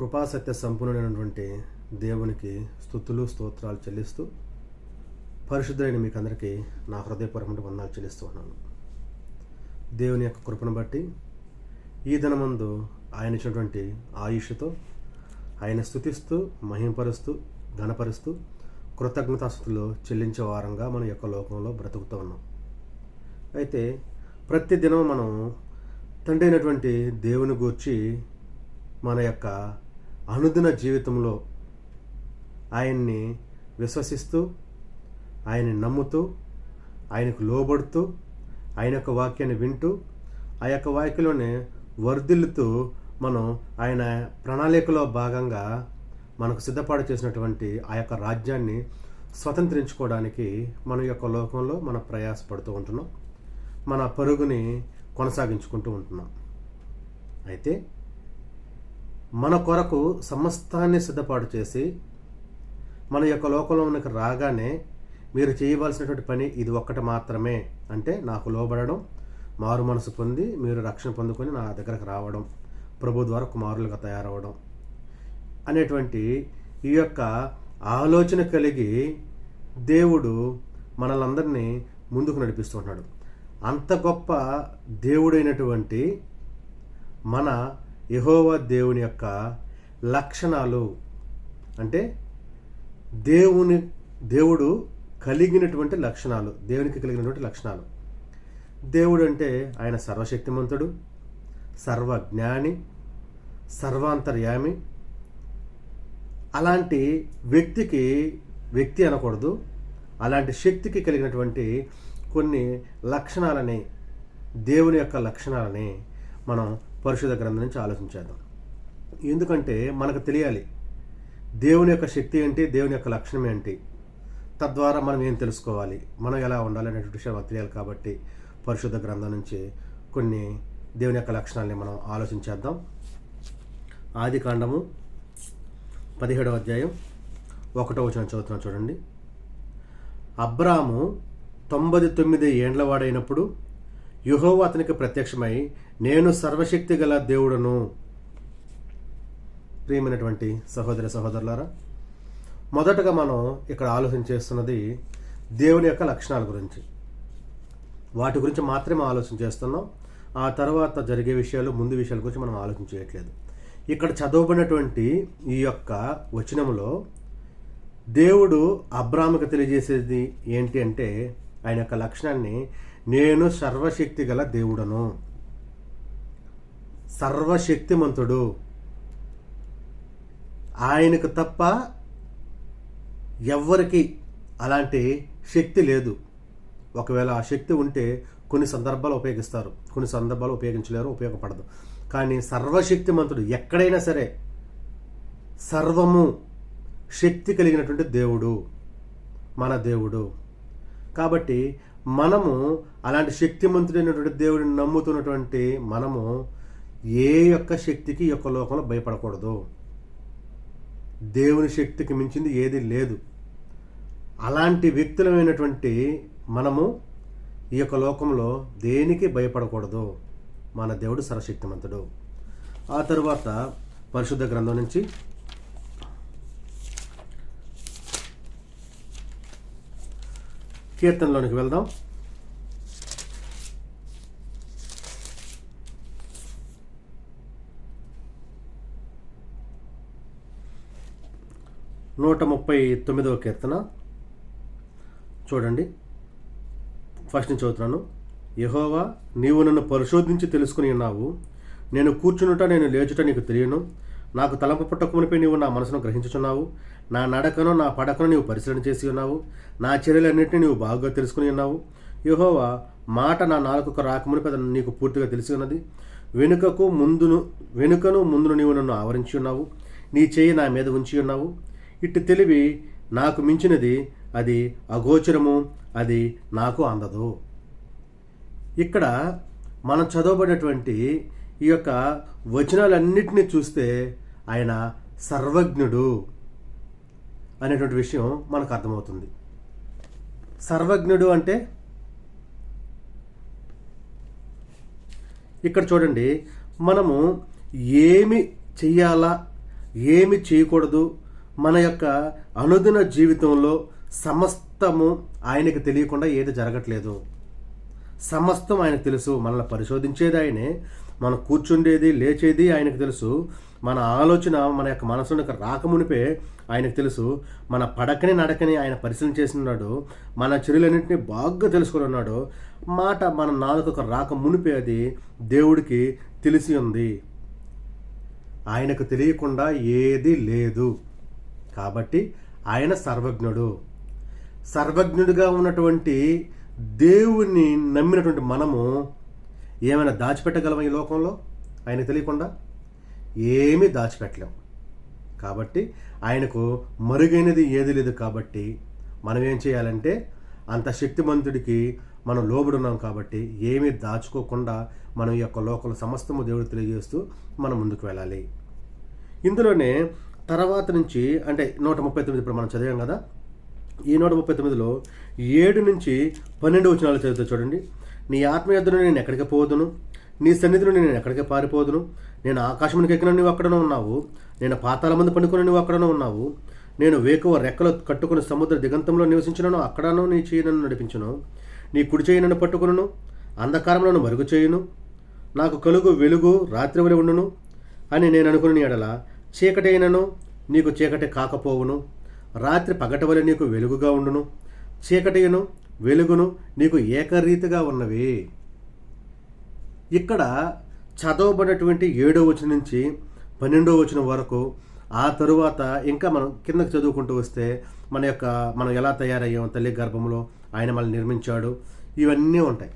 కృపాసత్య సంపూర్ణమైనటువంటి దేవునికి స్తుతులు స్తోత్రాలు చెల్లిస్తూ పరిశుద్ధులైన మీకు అందరికీ నా హృదయపూర్వకమైన వందనాలు చెల్లిస్తూ ఉన్నాను. దేవుని యొక్క కృపను బట్టి ఈ దినమందు ఆయన ఇచ్చినటువంటి ఆయుష్తో ఆయన స్తుతిస్తూ మహింపరుస్తూ ఘనపరుస్తూ కృతజ్ఞతాస్తుతులు చెల్లించే వారంగా మన యొక్క లోకంలో బ్రతుకుతూ ఉన్నాం. అయితే ప్రతి దినం మనం తండ్రి అయినటువంటి దేవుని గూర్చి మన యొక్క అనుదిన జీవితంలో ఆయన్ని విశ్వసిస్తూ ఆయన్ని నమ్ముతూ ఆయనకు లోబడుతూ ఆయన యొక్క వాక్యాన్ని వింటూ ఆ యొక్క వాక్యంలోనే వర్ధిల్లుతూ మనం ఆయన ప్రణాళికలో భాగంగా మనకు సిద్ధపాటు చేసినటువంటి ఆ యొక్క రాజ్యాన్ని స్వతంత్రించుకోవడానికి మన యొక్క లోకంలో మనం ప్రయాసపడుతూ ఉంటున్నాం. మన పరుగుని కొనసాగించుకుంటూ ఉంటున్నాం. అయితే మన కొరకు సమస్తాన్ని సిద్ధపాటు చేసి మన యొక్క లోకంలోనికి రాగానే మీరు చేయవలసినటువంటి పని ఇది ఒక్కటి మాత్రమే, అంటే నాకు లోబడడం, మారు మనసు పొంది మీరు రక్షణ పొందుకొని నా దగ్గరకు రావడం, ప్రభు ద్వారా కుమారులుగా తయారవడం అనేటువంటి ఈ యొక్క ఆలోచన కలిగి దేవుడు మనలందరినీ ముందుకు నడిపిస్తున్నాడు. అంత గొప్ప దేవుడైనటువంటి మన యెహోవా దేవుని యొక్క లక్షణాలు, అంటే దేవుడు కలిగినటువంటి లక్షణాలు, దేవునికి కలిగినటువంటి లక్షణాలు. దేవుడు అంటే ఆయన సర్వశక్తిమంతుడు, సర్వజ్ఞాని, సర్వాంతర్యామి. అలాంటి వ్యక్తి అనకూడదు, అలాంటి శక్తికి కలిగినటువంటి కొన్ని లక్షణాలని, దేవుని యొక్క లక్షణాలని మనం పరిశుద్ధ గ్రంథం నుంచి ఆలోచించేద్దాం. ఎందుకంటే మనకు తెలియాలి దేవుని యొక్క శక్తి ఏంటి, దేవుని యొక్క లక్షణం ఏంటి, తద్వారా మనం ఏం తెలుసుకోవాలి, మనం ఎలా ఉండాలి అనేటువంటి విషయం మనకు తెలియాలి. కాబట్టి పరిశుద్ధ గ్రంథం నుంచి కొన్ని దేవుని యొక్క లక్షణాలని మనం ఆలోచించేద్దాం. ఆదికాండము 17వ అధ్యాయం 1వ వచనం చదువుతున్నాం చూడండి. అబ్రాము 99 ఏండ్ల వాడైనప్పుడు యెహోవా అతనికి ప్రత్యక్షమై, నేను సర్వశక్తి గల దేవుడను. ప్రియమైనటువంటి సహోదరి సహోదరులారా, మొదటగా మనం ఇక్కడ ఆలోచన చేస్తున్నది దేవుని యొక్క లక్షణాల గురించి. వాటి గురించి మాత్రమే ఆలోచన చేస్తున్నాం. ఆ తర్వాత జరిగే విషయాలు, ముందు విషయాల గురించి మనం ఆలోచన చేయట్లేదు. ఇక్కడ చదవబడినటువంటి ఈ యొక్క వచనములో దేవుడు అబ్రాముకు తెలియజేసేది ఏంటి అంటే ఆయన యొక్క లక్షణాన్ని, నేను సర్వశక్తి గల దేవుడను, సర్వశక్తిమంతుడు, ఆయనకు తప్ప ఎవ్వరికి అలాంటి శక్తి లేదు. ఒకవేళ ఆ శక్తి ఉంటే కొన్ని సందర్భాలు ఉపయోగిస్తారు, కొన్ని సందర్భాలు ఉపయోగించలేరు, ఉపయోగపడదు. కానీ సర్వశక్తిమంతుడు, ఎక్కడైనా సరే సర్వము శక్తి కలిగినటువంటి దేవుడు మన దేవుడు. కాబట్టి మనము అలాంటి శక్తిమంతుడైనటువంటి దేవుడిని నమ్ముతున్నటువంటి మనము ఏ యొక్క శక్తికి ఈ యొక్క లోకంలో భయపడకూడదు. దేవుని శక్తికి మించింది ఏది లేదు. అలాంటి వ్యక్తులమైనటువంటి మనము ఈ యొక్క లోకంలో దేనికి భయపడకూడదు. మన దేవుడు సర్వశక్తిమంతుడు. ఆ తరువాత పరిశుద్ధ గ్రంథం నుంచి కీర్తనలోనికి వెళ్దాం. నూట 39వ కీర్తన చూడండి. ఫస్ట్ నుంచి చదువుతున్నాను. యెహోవా, నీవు నన్ను పరిశోధించి తెలుసుకుని ఉన్నావు. నేను కూర్చునుట, నేను లేచుట నీకు తెలియను. నాకు తలంపు పుట్టకమునిపై నీవు నా మనసును గ్రహించుచున్నావు. నా నడకను, నా పడకను నీవు పరిశీలన చేసి ఉన్నావు. నా చర్యలన్నింటినీ నీవు బాగా తెలుసుకుని ఉన్నావు. యెహోవా, మాట నా నాలుకకు రాకమునిపై నీకు పూర్తిగా తెలిసి ఉన్నది. వెనుకను ముందును నీవు నన్ను ఆవరించి ఉన్నావు. నీ చేయి నా మీద ఉంచి ఉన్నావు. ఇటు తెలివి నాకు మించినది, అది అగోచరము, అది నాకు అందదు. ఇక్కడ మనం చదవబడినటువంటి ఈ యొక్క వచనాలన్నిటినీ చూస్తే ఆయన సర్వజ్ఞుడు అనేటువంటి విషయం మనకు అర్థమవుతుంది. సర్వజ్ఞుడు అంటే ఇక్కడ చూడండి, మనము ఏమి చెయ్యాలా, ఏమి చేయకూడదు, మన యొక్క అనుదిన జీవితంలో సమస్తము ఆయనకు తెలియకుండా ఏది జరగట్లేదు. సమస్తం ఆయనకు తెలుసు. మనల్ని పరిశోధించేది ఆయనే, మనం కూర్చుండేది లేచేది ఆయనకు తెలుసు. మన ఆలోచన మన యొక్క మనసులోకి రాకమునిపే ఆయనకు తెలుసు. మన పడకని నడకని ఆయన పరిశీలన చేస్తున్నాడు. మన చర్యలన్నింటినీ బాగా తెలుసుకొని ఉన్నాడు. మాట మన నాలుకకు రాక మునిపే అది దేవుడికి తెలిసి ఉంది. ఆయనకు తెలియకుండా ఏది లేదు. కాబట్టి ఆయన సర్వజ్ఞుడు. సర్వజ్ఞుడిగా ఉన్నటువంటి దేవుణ్ణి నమ్మినటువంటి మనము ఏమైనా దాచిపెట్టగలమా ఈ లోకంలో? ఆయన తెలియకుండా ఏమీ దాచిపెట్టలేం. కాబట్టి ఆయనకు మరుగైనది ఏది లేదు. కాబట్టి మనం ఏం చేయాలంటే, అంత శక్తిమంతుడికి మనం లోబడున్నాం కాబట్టి ఏమీ దాచుకోకుండా మనం ఈ యొక్క లోకంలో సమస్తము దేవుడు తెలియజేస్తూ మనం ముందుకు వెళ్ళాలి. ఇందులోనే తర్వాత నుంచి అంటే 139 ఇప్పుడు మనం చదివాం కదా. ఈ 139లో 7 నుంచి 12 వచనాలు చదివితే చూడండి. నీ ఆత్మ యొద్దను నేను ఎక్కడికి పోదును, నీ సన్నిధిలో నేను ఎక్కడికి పారిపోదును. నేను ఆకాశమునికి ఎక్కిన నువ్వు అక్కడనే ఉన్నావు, నేను పాతాళ మందు పండుకొని నువ్వు అక్కడనే ఉన్నావు. నేను వేకువ రెక్కలు కట్టుకుని సముద్ర దిగంతంలో నివసించినను, అక్కడను నీ చేయి నన్ను నడిపించును. నీ కుడి చేయి నన్ను పట్టుకును, అంధకారములను మరుగు చేయును. నాకు కలుగు వెలుగు రాత్రి వలె ఉండును అని నేను అనుకుని ఎడల చీకటి అయినను నీకు చీకటి కాకపోవును. రాత్రి పగటి వలె నీకు వెలుగుగా ఉండును. చీకటిను వెలుగును నీకు ఏకరీతిగా ఉన్నవి. ఇక్కడ చదవబడినటువంటి 7వ వచనం నుంచి 12వ వచనం వరకు, ఆ తరువాత ఇంకా మనం కిందకి చదువుకుంటూ వస్తే మనం ఎలా తయారయ్యాం, తల్లి గర్భంలో ఆయన మనల్ని నిర్మించాడు, ఇవన్నీ ఉంటాయి.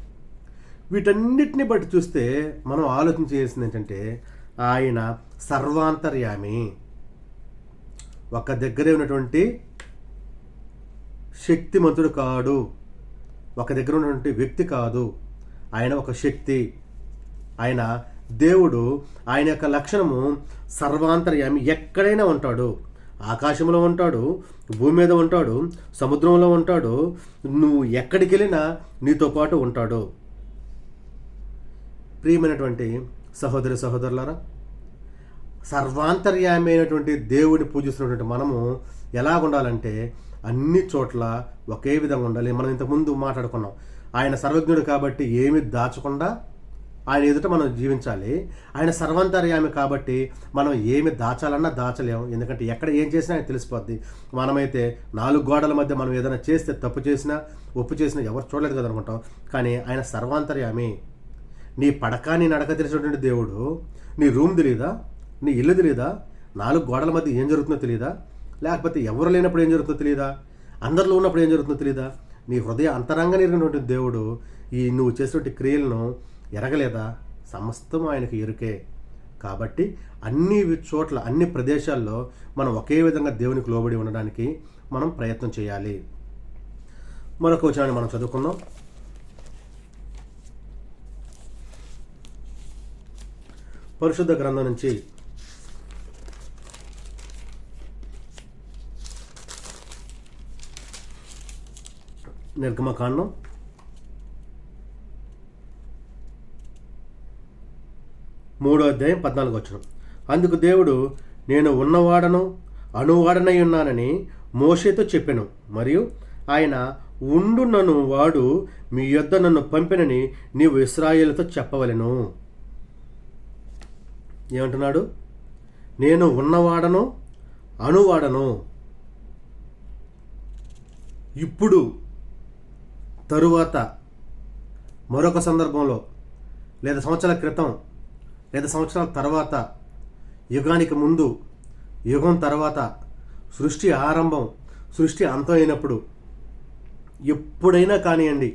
వీటన్నిటిని బట్టి చూస్తే మనం ఆలోచించేసింది ఏంటంటే, ఆయన సర్వాంతర్యామి. ఒక దగ్గరే ఉన్నటువంటి శక్తిమంతుడు కాడు, ఒక దగ్గర ఉన్నటువంటి వ్యక్తి కాదు. ఆయన ఒక శక్తి, ఆయన దేవుడు. ఆయన యొక్క లక్షణము సర్వాంతర్యామి. ఎక్కడైనా ఉంటాడు. ఆకాశంలో ఉంటాడు, భూమి మీద ఉంటాడు, సముద్రంలో ఉంటాడు. నువ్వు ఎక్కడికి వెళ్ళినా నీతో పాటు ఉంటాడు. ప్రియమైనటువంటి సహోదరి సహోదరులారా, సర్వాంతర్యామి అయినటువంటి దేవుడిని పూజిస్తున్నటువంటి మనము ఎలా ఉండాలంటే, అన్ని చోట్ల ఒకే విధంగా ఉండాలి. మనం ఇంతకుముందు మాట్లాడుకున్నాం, ఆయన సర్వజ్ఞుడు కాబట్టి ఏమి దాచకుండా ఆయన ఎదుట మనం జీవించాలి. ఆయన సర్వాంతర్యామి కాబట్టి మనం ఏమి దాచాలన్నా దాచలేము. ఎందుకంటే ఎక్కడ ఏం చేసినా ఆయన తెలిసిపోద్ది. మనమైతే 4 గోడల మధ్య మనం ఏదైనా చేస్తే, తప్పు చేసినా ఒప్పు చేసినా ఎవరు చూడలేదు కదా అనుకుంటాం. కానీ ఆయన సర్వాంతర్యామి. నీ పడక నీ నడక తెలిసినటువంటి దేవుడు. నీ రూమ్ తెలియదా? నీ ఇల్లు తెలియదా? 4 గోడల మధ్య ఏం జరుగుతుందో తెలియదా? లేకపోతే ఎవరు లేనప్పుడు ఏం జరుగుతుందో తెలియదా? అందరిలో ఉన్నప్పుడు ఏం జరుగుతుందో తెలియదా? నీ హృదయ అంతరంగా ఎరిగినటువంటి దేవుడు నువ్వు చేసేటువంటి క్రియలను ఎరగలేదా? సమస్తం ఆయనకు ఎరుకే. కాబట్టి అన్ని చోట్ల అన్ని ప్రదేశాల్లో మనం ఒకే విధంగా దేవునికి లోబడి ఉండడానికి మనం ప్రయత్నం చేయాలి. మరొక వచనాన్ని మనం చదువుకుందాం. పరిశుద్ధ గ్రంథం నుంచి నిర్గమకాండం 3వ అధ్యాయం 14వ వచనం. అందుకు దేవుడు, నేను ఉన్నవాడను అనువాడనై ఉన్నానని మోషేతో చెప్పెను. మరియు ఆయన ఉండునను వాడు మీ యొద్ద నన్ను పంపినని నీవు ఇశ్రాయేలుతో చెప్పవలెను. ఏమంటున్నాడు? నేను ఉన్నవాడను అనువాడను. ఇప్పుడు తరువాత మరొక సందర్భంలో, లేదా సంవత్సరాల క్రితం, లేదా సంవత్సరాల తర్వాత, యుగానికి ముందు, యుగం తర్వాత, సృష్టి ఆరంభం, సృష్టి అంతం అయినప్పుడు, ఎప్పుడైనా కానివ్వండి,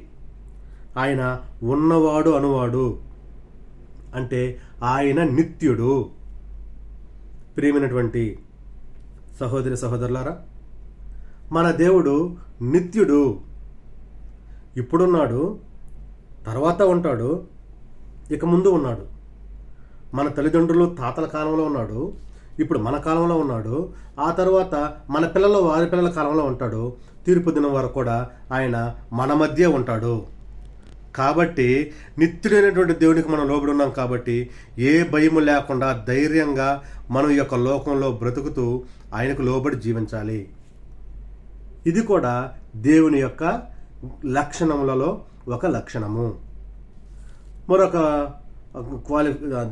ఆయన ఉన్నవాడు అనువాడు. అంటే ఆయన నిత్యుడు. ప్రియమైనటువంటి సహోదరి సహోదరులారా, మన దేవుడు నిత్యుడు. ఇప్పుడున్నాడు, తర్వాత ఉంటాడు, ఇక ముందు ఉన్నాడు. మన తల్లిదండ్రులు తాతల కాలంలో ఉన్నాడు, ఇప్పుడు మన కాలంలో ఉన్నాడు, ఆ తర్వాత మన పిల్లలు వారి పిల్లల కాలంలో ఉంటాడు, తీర్పు దినం వరకు కూడా ఆయన మన మధ్య ఉంటాడు. కాబట్టి నిత్యుడైనటువంటి దేవునికి మనం లోబడి ఉన్నాం కాబట్టి ఏ భయము లేకుండా ధైర్యంగా మనం ఈ యొక్క లోకంలో బ్రతుకుతూ ఆయనకు లోబడి జీవించాలి. ఇది కూడా దేవుని యొక్క లక్షణములలో ఒక లక్షణము. మరొక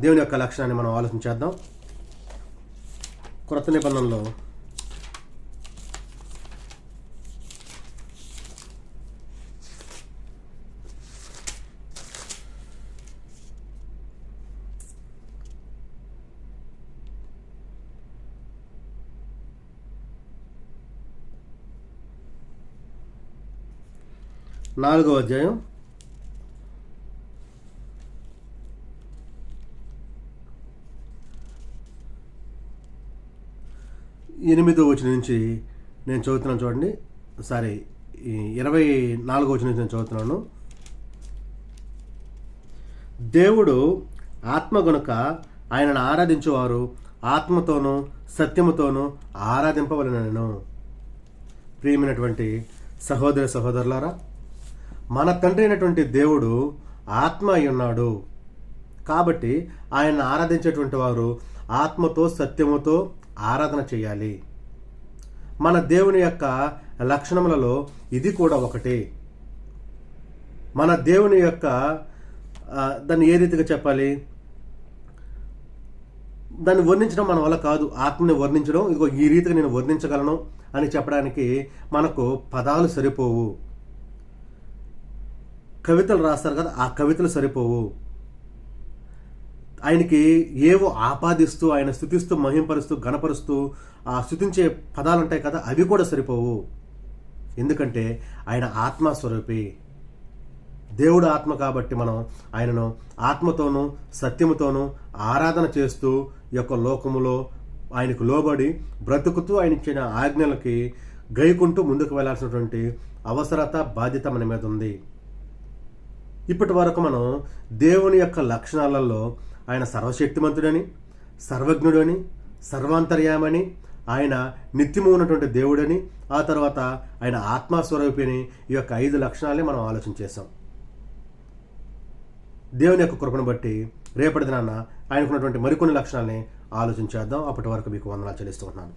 దేవుని యొక్క లక్షణాన్ని మనం ఆలోచించేద్దాం. క్రొత్త నిబంధనలో నాలుగవ అధ్యాయం 8వ వచనం నుంచి నేను చదువుతున్నాను చూడండి. 24వ వచనం నుంచి నేను చదువుతున్నాను. దేవుడు ఆత్మ గనుక ఆయనను ఆరాధించేవారు ఆత్మతోనూ సత్యముతోనూ ఆరాధింపవలెనను. ప్రియమైనటువంటి సహోదర సహోదరులారా, మన తండ్రి అయినటువంటి దేవుడు ఆత్మ అయి ఉన్నాడు. కాబట్టి ఆయన్ని ఆరాధించేటువంటి వారు ఆత్మతో సత్యముతో ఆరాధన చేయాలి. మన దేవుని యొక్క లక్షణములలో ఇది కూడా ఒకటి. మన దేవుని యొక్క దాన్ని ఏ రీతిగా చెప్పాలి, దాన్ని వర్ణించడం మన వల్ల కాదు. ఆత్మని వర్ణించడం, ఇదిగో ఈ రీతిగా నేను వర్ణించగలను అని చెప్పడానికి మనకు పదాలు సరిపోవు. కవితలు రాస్తారు కదా, ఆ కవితలు సరిపోవు. ఆయనకి ఏవో ఆపాదిస్తూ ఆయన స్తుతిస్తూ మహింపరుస్తూ గణపరుస్తూ ఆ స్తుతించే పదాలు ఉంటాయి కదా, అవి కూడా సరిపోవు. ఎందుకంటే ఆయన ఆత్మస్వరూపి, దేవుడు ఆత్మ. కాబట్టి మనం ఆయనను ఆత్మతోనూ సత్యముతోనూ ఆరాధన చేస్తూ ఈ యొక్క లోకములో ఆయనకు లోబడి బ్రతుకుతూ ఆయన ఇచ్చిన ఆజ్ఞలకి గైకుంటూ ముందుకు వెళ్లాల్సినటువంటి అవసరత బాధ్యత మన మీద ఉంది. ఇప్పటి వరకు మనం దేవుని యొక్క లక్షణాలలో ఆయన సర్వశక్తిమంతుడని, సర్వజ్ఞుడని, సర్వాంతర్యామని, ఆయన నిత్యము ఉన్నటువంటి దేవుడని, ఆ తర్వాత ఆయన ఆత్మస్వరూపిని, ఈ యొక్క 5 లక్షణాలే మనం ఆలోచన చేసాం. దేవుని యొక్క కృపను బట్టి రేపటి దినాన ఆయనకున్నటువంటి మరికొన్ని లక్షణాలని ఆలోచించేద్దాం. అప్పటి వరకు మీకు వందనాలు చెల్లిస్తూ ఉన్నాను.